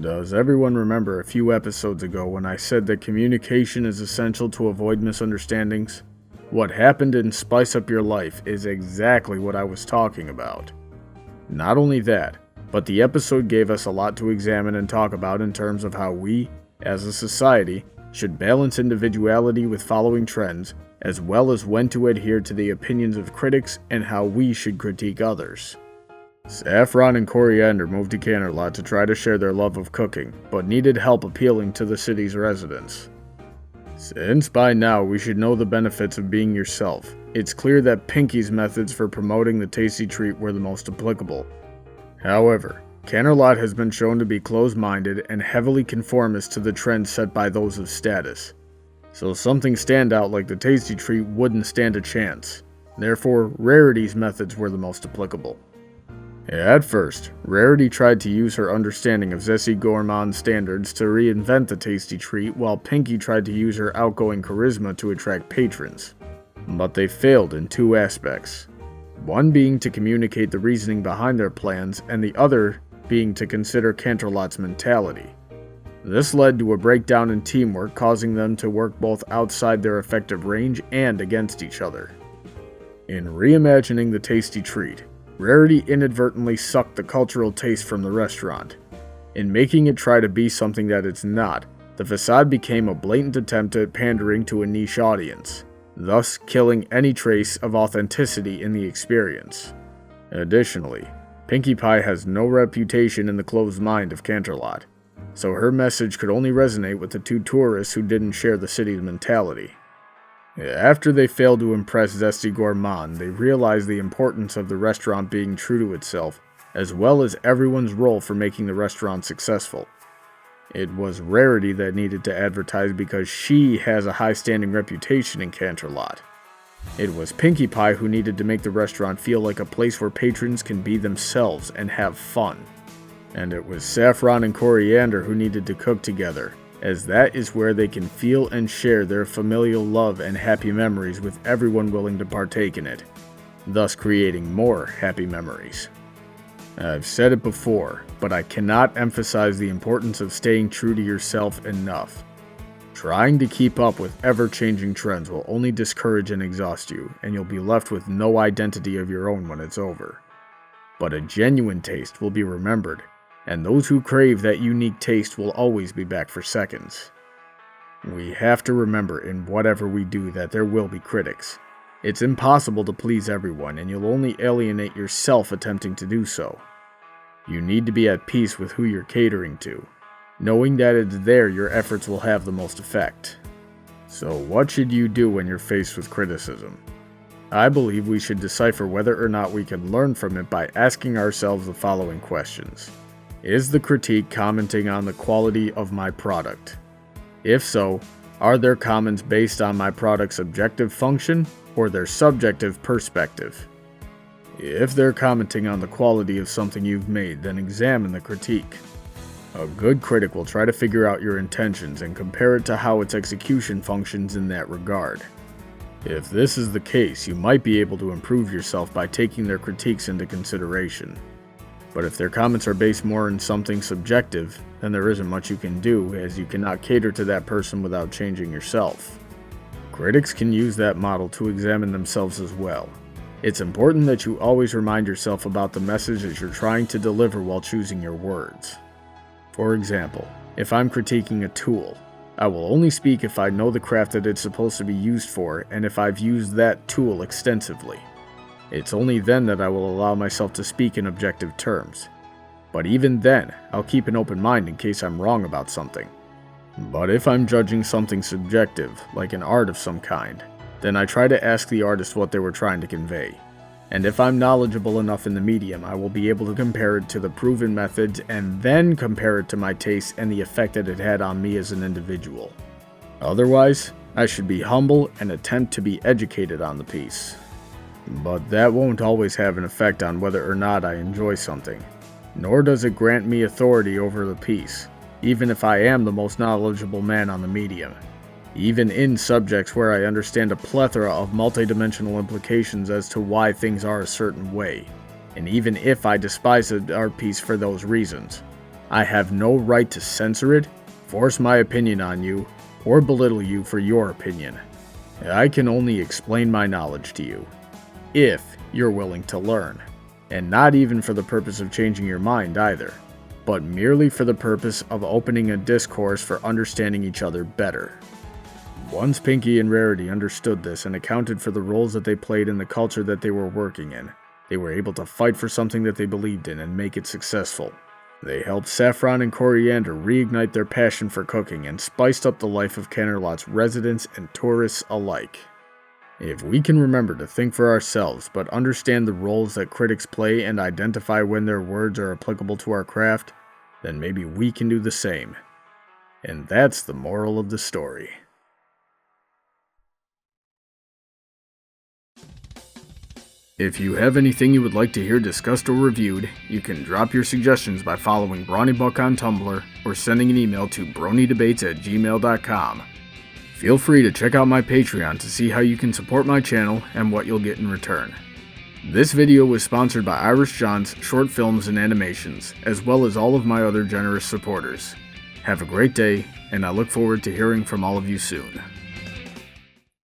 Does everyone remember a few episodes ago when I said that communication is essential to avoid misunderstandings? What happened in Spice Up Your Life is exactly what I was talking about. Not only that, but the episode gave us a lot to examine and talk about in terms of how we, as a society, should balance individuality with following trends, as well as when to adhere to the opinions of critics and how we should critique others. Saffron and Coriander moved to Canterlot to try to share their love of cooking, but needed help appealing to the city's residents. Since by now we should know the benefits of being yourself, it's clear that Pinkie's methods for promoting the tasty treat were the most applicable. However, Canterlot has been shown to be closed-minded and heavily conformist to the trends set by those of status. So something standout like the tasty treat wouldn't stand a chance. Therefore, Rarity's methods were the most applicable. At first, Rarity tried to use her understanding of Zesty gourmand standards to reinvent the tasty treat, while Pinkie tried to use her outgoing charisma to attract patrons. But they failed in two aspects. One being to communicate the reasoning behind their plans, and the other being to consider Canterlot's mentality. This led to a breakdown in teamwork, causing them to work both outside their effective range and against each other. In reimagining the tasty treat, Rarity inadvertently sucked the cultural taste from the restaurant. In making it try to be something that it's not, the facade became a blatant attempt at pandering to a niche audience, thus killing any trace of authenticity in the experience. Additionally, Pinkie Pie has no reputation in the closed mind of Canterlot, so her message could only resonate with the two tourists who didn't share the city's mentality. After they failed to impress Zesty Gourmand, they realized the importance of the restaurant being true to itself, as well as everyone's role for making the restaurant successful. It was Rarity that needed to advertise because she has a high-standing reputation in Canterlot. It was Pinkie Pie who needed to make the restaurant feel like a place where patrons can be themselves and have fun. And it was Saffron and Coriander who needed to cook together, as that is where they can feel and share their familial love and happy memories with everyone willing to partake in it, thus creating more happy memories. I've said it before, but I cannot emphasize the importance of staying true to yourself enough. Trying to keep up with ever-changing trends will only discourage and exhaust you, and you'll be left with no identity of your own when it's over. But a genuine taste will be remembered, and those who crave that unique taste will always be back for seconds. We have to remember in whatever we do that there will be critics. It's impossible to please everyone, and you'll only alienate yourself attempting to do so. You need to be at peace with who you're catering to, knowing that it's there your efforts will have the most effect. So what should you do when you're faced with criticism? I believe we should decipher whether or not we can learn from it by asking ourselves the following questions. Is the critique commenting on the quality of my product? If so, are their comments based on my product's objective function or their subjective perspective? If they're commenting on the quality of something you've made, then examine the critique. A good critic will try to figure out your intentions and compare it to how its execution functions in that regard. If this is the case, you might be able to improve yourself by taking their critiques into consideration. But if their comments are based more on something subjective, then there isn't much you can do, as you cannot cater to that person without changing yourself. Critics can use that model to examine themselves as well. It's important that you always remind yourself about the message that you're trying to deliver while choosing your words. For example, if I'm critiquing a tool, I will only speak if I know the craft that it's supposed to be used for and if I've used that tool extensively. It's only then that I will allow myself to speak in objective terms. But even then, I'll keep an open mind in case I'm wrong about something. But if I'm judging something subjective, like an art of some kind, then I try to ask the artist what they were trying to convey. And if I'm knowledgeable enough in the medium, I will be able to compare it to the proven methods and then compare it to my taste and the effect that it had on me as an individual. Otherwise, I should be humble and attempt to be educated on the piece. But that won't always have an effect on whether or not I enjoy something, nor does it grant me authority over the piece, even if I am the most knowledgeable man on the medium. Even in subjects where I understand a plethora of multidimensional implications as to why things are a certain way, and even if I despise an art piece for those reasons, I have no right to censor it, force my opinion on you, or belittle you for your opinion. I can only explain my knowledge to you, if you're willing to learn, and not even for the purpose of changing your mind either, but merely for the purpose of opening a discourse for understanding each other better. Once Pinkie and Rarity understood this and accounted for the roles that they played in the culture that they were working in, they were able to fight for something that they believed in and make it successful. They helped Saffron and Coriander reignite their passion for cooking and spiced up the life of Canterlot's residents and tourists alike. If we can remember to think for ourselves but understand the roles that critics play and identify when their words are applicable to our craft, then maybe we can do the same. And that's the moral of the story. If you have anything you would like to hear discussed or reviewed, you can drop your suggestions by following Brawny Buck on Tumblr or sending an email to bronydebates@gmail.com. Feel free to check out my Patreon to see how you can support my channel and what you'll get in return. This video was sponsored by Irish John's Short Films and Animations, as well as all of my other generous supporters. Have a great day, and I look forward to hearing from all of you soon.